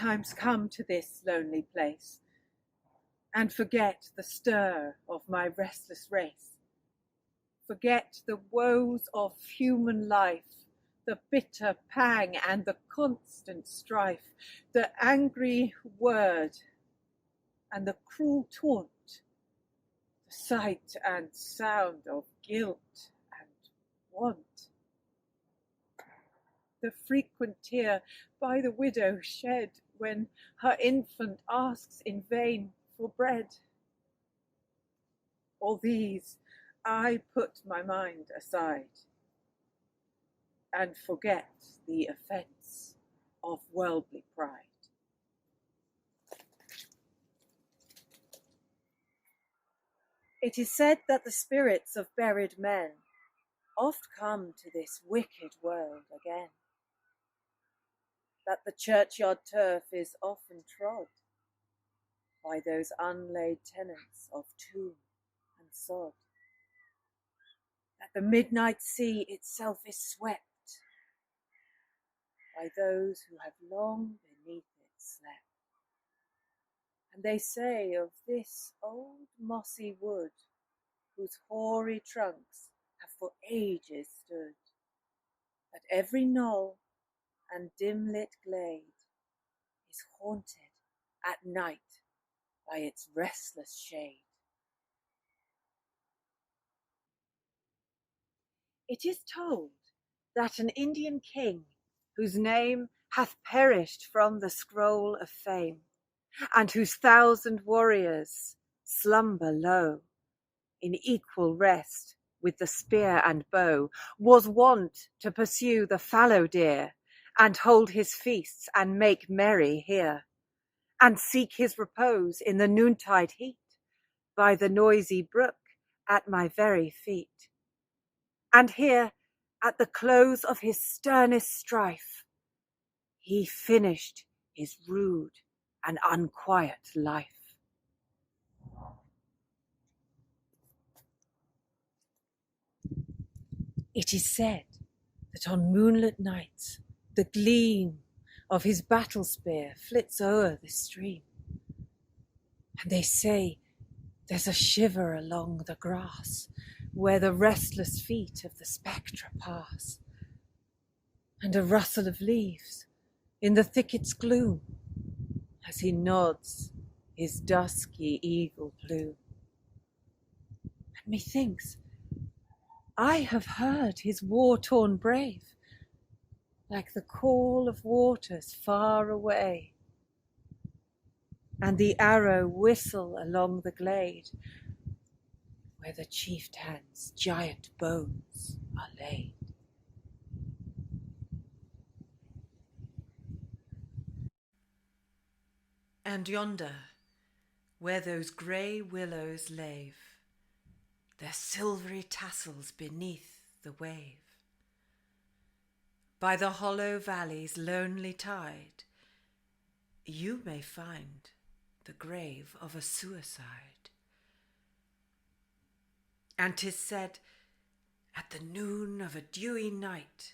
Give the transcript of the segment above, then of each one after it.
sometimes come to this lonely place and forget the stir of my restless race, forget the woes of human life, the bitter pang and the constant strife, the angry word and the cruel taunt, the sight and sound of guilt and want, the frequent tear by the widow shed when her infant asks in vain for bread. All these I put my mind aside and forget the offence of worldly pride. It is said that the spirits of buried men oft come to this wicked world again, that the churchyard turf is often trod by those unlaid tenants of tomb and sod, that the midnight sea itself is swept by those who have long beneath it slept. And they say of this old mossy wood, whose hoary trunks have for ages stood, that every knoll and dim-lit glade is haunted at night by its restless shade. It is told that an Indian king, whose name hath perished from the scroll of fame, and whose 1,000 warriors slumber low in equal rest with the spear and bow, was wont to pursue the fallow deer, and hold his feasts and make merry here, and seek his repose in the noontide heat by the noisy brook at my very feet. And here, at the close of his sternest strife, he finished his rude and unquiet life. It is said that on moonlit nights the gleam of his battle spear flits o'er the stream, and they say there's a shiver along the grass where the restless feet of the spectre pass, and a rustle of leaves in the thicket's gloom as he nods his dusky eagle plume. And methinks I have heard his war-torn brave, like the call of waters far away, and the arrow whistle along the glade where the chieftain's giant bones are laid. And yonder, where those grey willows lave their silvery tassels beneath the wave, by the hollow valley's lonely tide, you may find the grave of a suicide. And 'tis said, at the noon of a dewy night,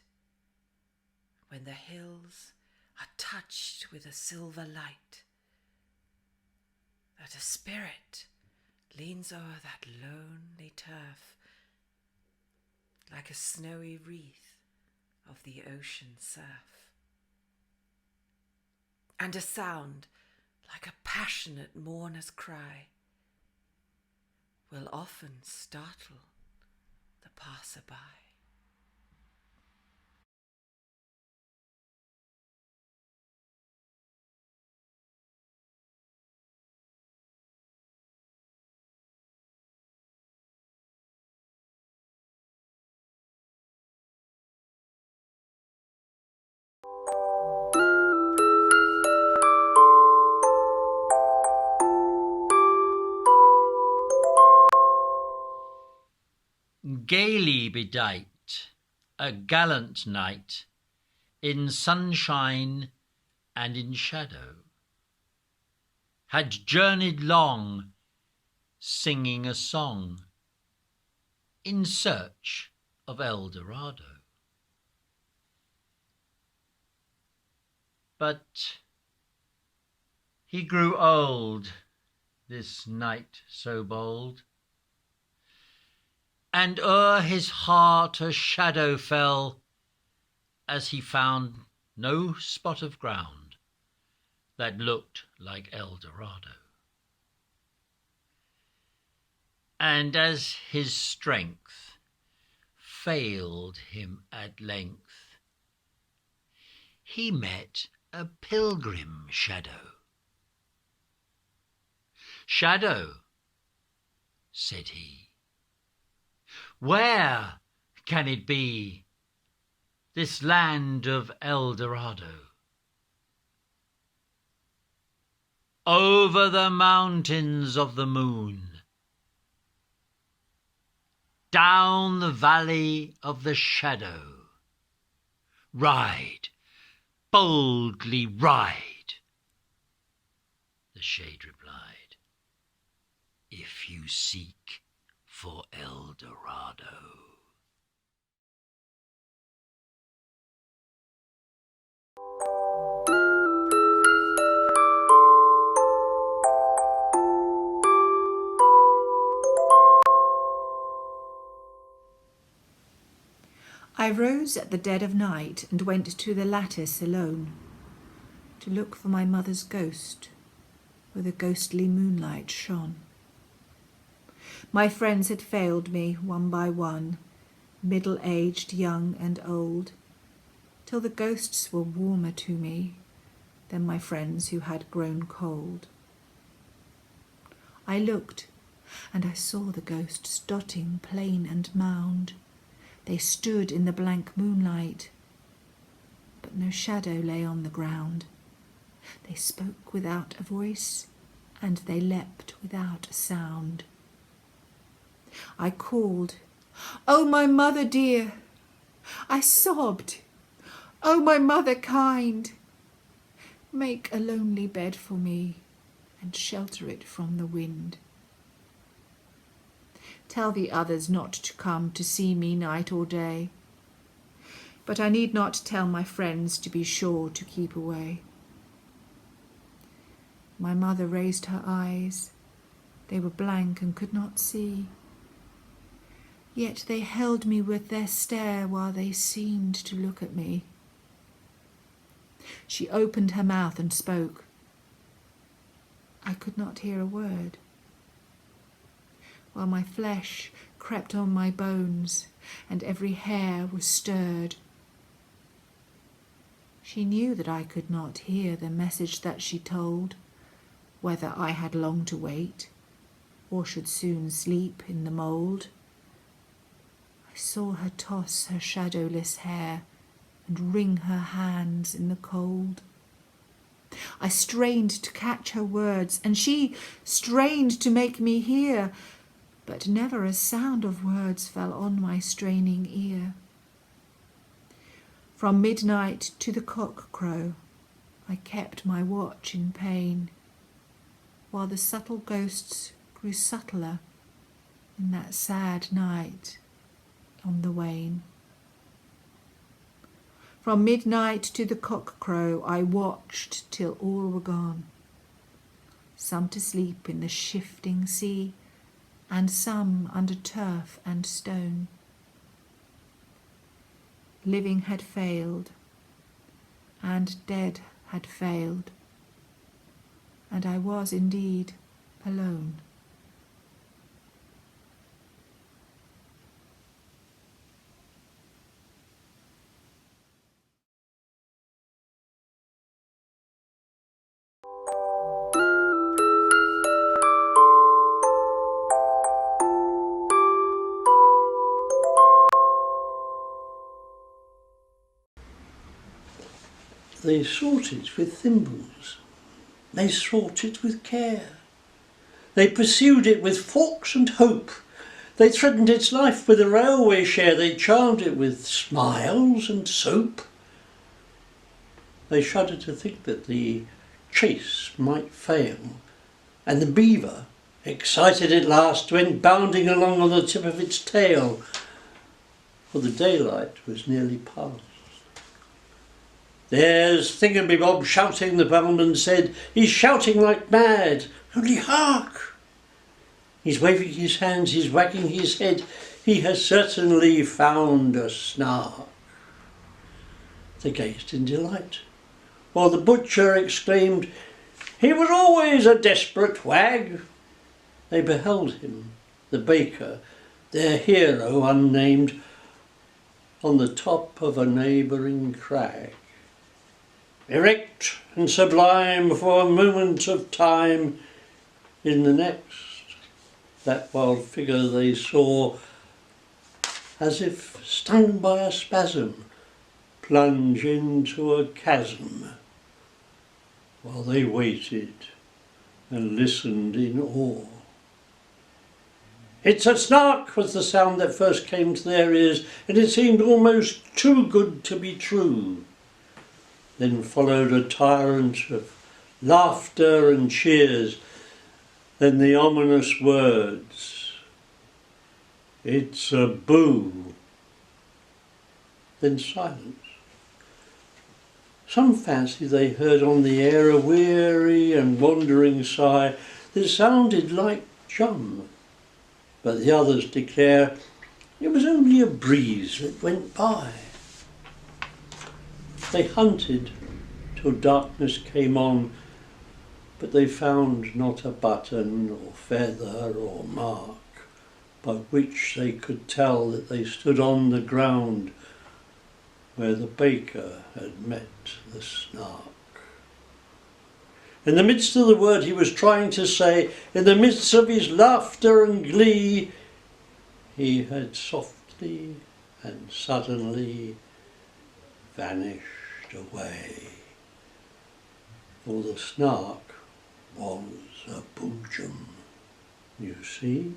when the hills are touched with a silver light, that a spirit leans o'er that lonely turf like a snowy wreath of the ocean surf. And a sound like a passionate mourner's cry will often startle the passer-by. Gaily bedight, a gallant knight, in sunshine and in shadow, had journeyed long, singing a song, in search of El Dorado. But He grew old, this knight so bold, and o'er his heart a shadow fell, as he found no spot of ground that looked like El Dorado. And as his strength failed him at length, he met a pilgrim shadow. "Shadow," said he, "where can it be, this land of El Dorado?" "Over the mountains of the moon, down the valley of the shadow, ride, boldly ride," the shade replied, "if you seek for El Dorado." I rose at the dead of night and went to the lattice alone, to look for my mother's ghost, where the ghostly moonlight shone. My friends had failed me one by one, middle-aged, young and old, till the ghosts were warmer to me than my friends who had grown cold. I looked, and I saw the ghosts dotting plain and mound. They stood in the blank moonlight, but no shadow lay on the ground. They spoke without a voice, and they leapt without a sound. I called, "Oh, my mother dear!" I sobbed, "Oh, my mother kind! Make a lonely bed for me, and shelter it from the wind. Tell the others not to come to see me night or day, but I need not tell my friends to be sure to keep away." My mother raised her eyes. They were blank and could not see, yet they held me with their stare while they seemed to look at me. She opened her mouth and spoke. I could not hear a word, while my flesh crept on my bones and every hair was stirred. She knew that I could not hear the message that she told, whether I had long to wait or should soon sleep in the mould. I saw her toss her shadowless hair and wring her hands in the cold. I strained to catch her words, and she strained to make me hear, but never a sound of words fell on my straining ear. From midnight to the cock-crow I kept my watch in pain, while the subtle ghosts grew subtler in that sad night on the wane. From midnight to the cock-crow I watched till all were gone, some to sleep in the shifting sea, and some under turf and stone. Living had failed, and dead had failed, and I was indeed alone. They sought it with thimbles, they sought it with care, they pursued it with forks and hope, they threatened its life with a railway share, they charmed it with smiles and soap. They shuddered to think that the chase might fail, and the beaver, excited at last, went bounding along on the tip of its tail, for the daylight was nearly past. "There's Thingummy-Bob shouting," the bellman said. "He's shouting like mad. Only hark! He's waving his hands, he's wagging his head. He has certainly found a Snark." They gazed in delight, while the butcher exclaimed, "He was always a desperate wag." They beheld him, the baker, their hero unnamed, on the top of a neighbouring crag. Erect and sublime for a moment of time, in the next, that wild figure they saw, as if stung by a spasm, plunge into a chasm, while they waited and listened in awe. "It's a Snark," was the sound that first came to their ears, and it seemed almost too good to be true. Then followed a tyrant of laughter and cheers, then the ominous words, "It's a boo," then silence. Some fancy they heard on the air a weary and wandering sigh that sounded like Jum, but the others declare it was only a breeze that went by. They hunted till darkness came on, but they found not a button or feather or mark by which they could tell that they stood on the ground where the baker had met the Snark. In the midst of the word he was trying to say, in the midst of his laughter and glee, he had softly and suddenly vanished away. For the Snark was a boojum, you see.